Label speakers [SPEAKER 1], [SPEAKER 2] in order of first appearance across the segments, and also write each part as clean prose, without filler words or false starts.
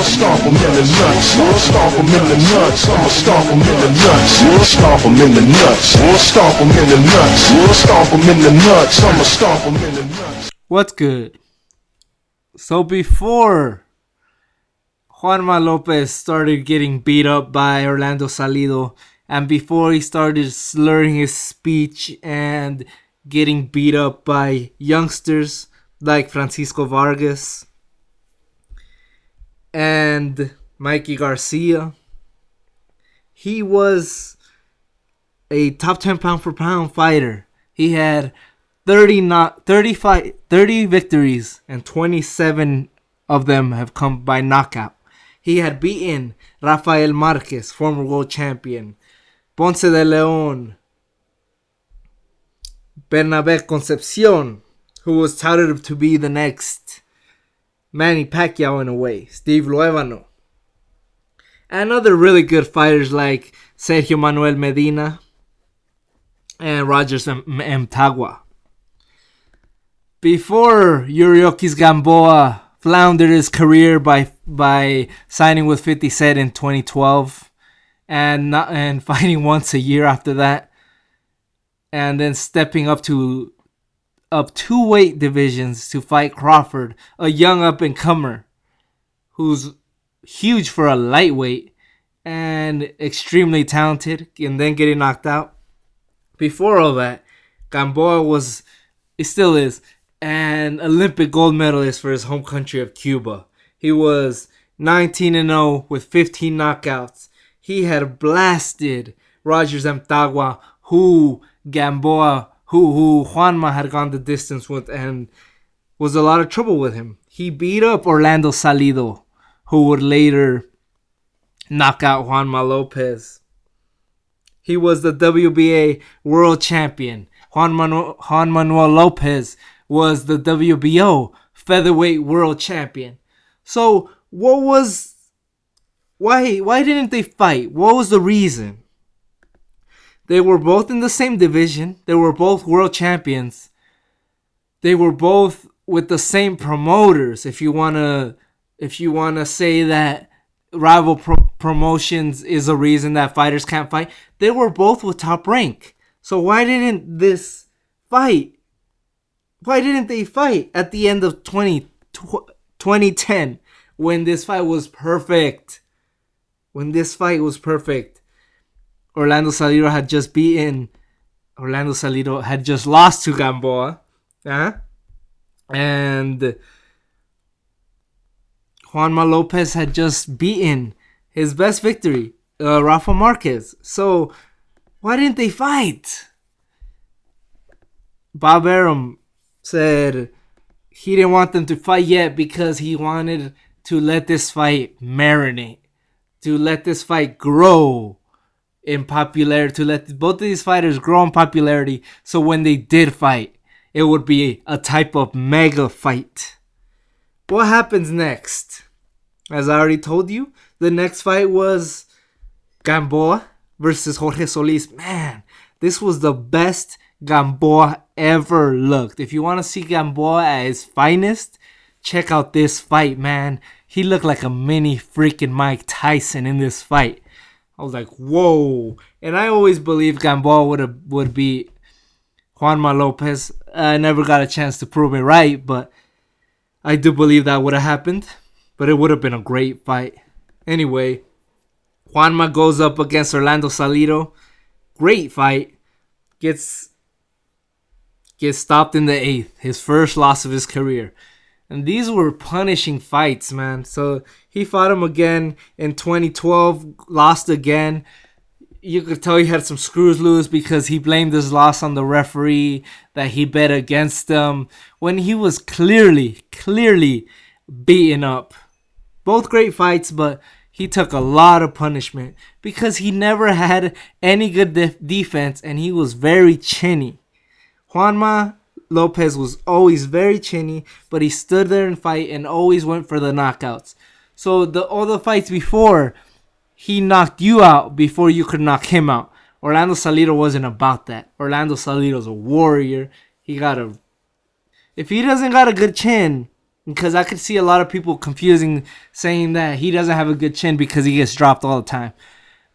[SPEAKER 1] stomp him in the nuts. Stomp him in the nuts. I'ma stomp him in the nuts. Stomp him in the nuts. Stomp him in the nuts. Stomp him in the nuts. I'ma stomp him in the nuts.
[SPEAKER 2] What's good? So before Juanma Lopez started getting beat up by Orlando Salido, and before he started slurring his speech and getting beat up by youngsters like Francisco Vargas and Mikey Garcia, he was a top 10 pound for pound fighter. He had 30 victories, and 27 of them have come by knockout. He had beaten Rafael Marquez, former world champion, Ponce de Leon, Bernabé Concepcion, who was touted to be the next Manny Pacquiao in a way, Steve Luevano, and other really good fighters like Sergio Manuel Medina and Rogers Mtagua. Before Yuriokis Gamboa floundered his career by signing with 50 Cent in 2012 and fighting once a year after that, and then stepping up two weight divisions to fight Crawford, a young up-and-comer who's huge for a lightweight and extremely talented, and then getting knocked out. Before all that, Gamboa still is, an Olympic gold medalist for his home country of Cuba. He was 19-0 with 15 knockouts. He had blasted Rogers Mtagua, who Juanma had gone the distance with and was a lot of trouble with him. He beat up Orlando Salido, who would later knock out Juanma Lopez. He was the WBA world champion. Juan Manuel Lopez was the WBO featherweight world champion. So why didn't they fight? What was the reason? They were both in the same division. They were both world champions. They were both with the same promoters. If you wanna say that rival promotions is a reason that fighters can't fight, they were both with Top Rank. So why didn't this fight? Why didn't they fight at the end of 2010 when this fight was perfect? Orlando Salido had just lost to Gamboa. And Juanma Lopez had just beaten his best victory, Rafa Marquez. So why didn't they fight? Bob Arum said he didn't want them to fight yet because he wanted to let this fight marinate, to let this fight grow in popularity, to let both of these fighters grow in popularity, so when they did fight, it would be a type of mega fight. What happens next? As I already told you, the next fight was Gamboa versus Jorge Solis. Man, this was the best Gamboa ever looked. If you want to see Gamboa at his finest, check out this fight, man. He looked like a mini freaking Mike Tyson in this fight. I was like, whoa. And I always believed Gamboa would beat Juanma Lopez. I never got a chance to prove it right, but I do believe that would have happened. But it would have been a great fight. Anyway, Juanma goes up against Orlando Salido. Great fight. Gets stopped in the 8th. His first loss of his career. And these were punishing fights, man. So he fought him again in 2012. Lost again. You could tell he had some screws loose because he blamed his loss on the referee, that he bet against him, when he was clearly beaten up. Both great fights, but he took a lot of punishment because he never had any good defense, and he was very chinny. Juanma Lopez was always very chinny, but he stood there and fight and always went for the knockouts. So all the fights before, he knocked you out before you could knock him out. Orlando Salido wasn't about that. Orlando Salido's a warrior. If he doesn't got a good chin, Because I could see a lot of people confusing, saying that he doesn't have a good chin because he gets dropped all the time.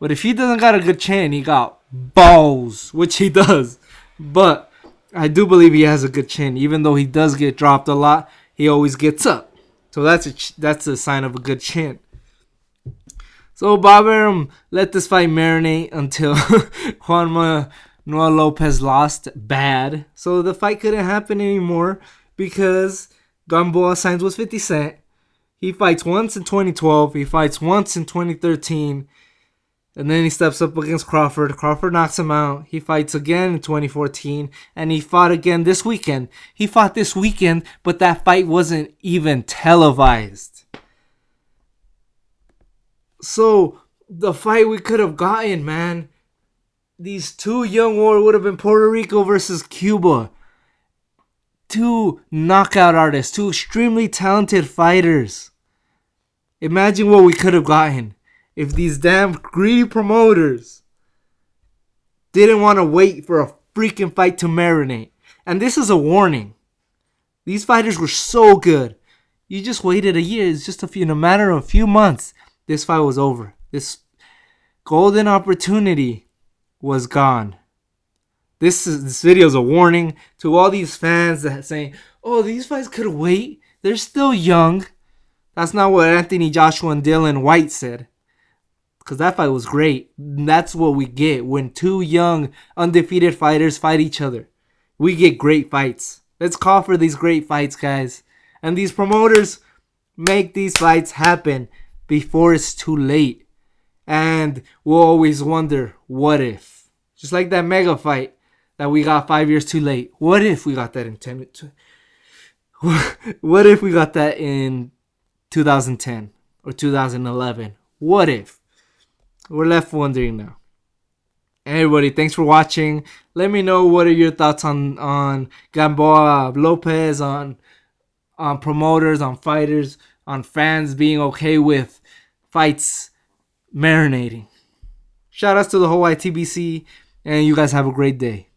[SPEAKER 2] But if he doesn't got a good chin, he got balls, which he does. But I do believe he has a good chin. Even though he does get dropped a lot, he always gets up. So that's a sign of a good chin. So Bob Arum let this fight marinate until Juanma Lopez lost bad. So the fight couldn't happen anymore because Gamboa signs with 50 Cent. He fights once in 2012. He fights once in 2013. And then he steps up against Crawford. Crawford knocks him out. He fights again in 2014. And he fought again this weekend. He fought this weekend, but that fight wasn't even televised. So the fight we could have gotten, man. These two young warriors would have been Puerto Rico versus Cuba. Two knockout artists, two extremely talented fighters. Imagine what we could have gotten if these damn greedy promoters didn't want to wait for a freaking fight to marinate. And this is a warning. These fighters were so good. You just waited a year. It's just in a matter of a few months, this fight was over. This golden opportunity was gone. This video is a warning to all these fans that saying, "Oh, these fights could wait. They're still young." That's not what Anthony Joshua and Dylan White said. Because that fight was great. That's what we get when two young, undefeated fighters fight each other. We get great fights. Let's call for these great fights, guys. And these promoters make these fights happen before it's too late. And we'll always wonder, what if? Just like that mega fight that we got 5 years too late. What if we got that in 10? What if we got that in 2010 or 2011? What if? We're left wondering now. Everybody, thanks for watching. Let me know what are your thoughts on Gamboa, Lopez, on promoters, on fighters, on fans being okay with fights marinating. Shout outs to the whole ITBC, and you guys have a great day.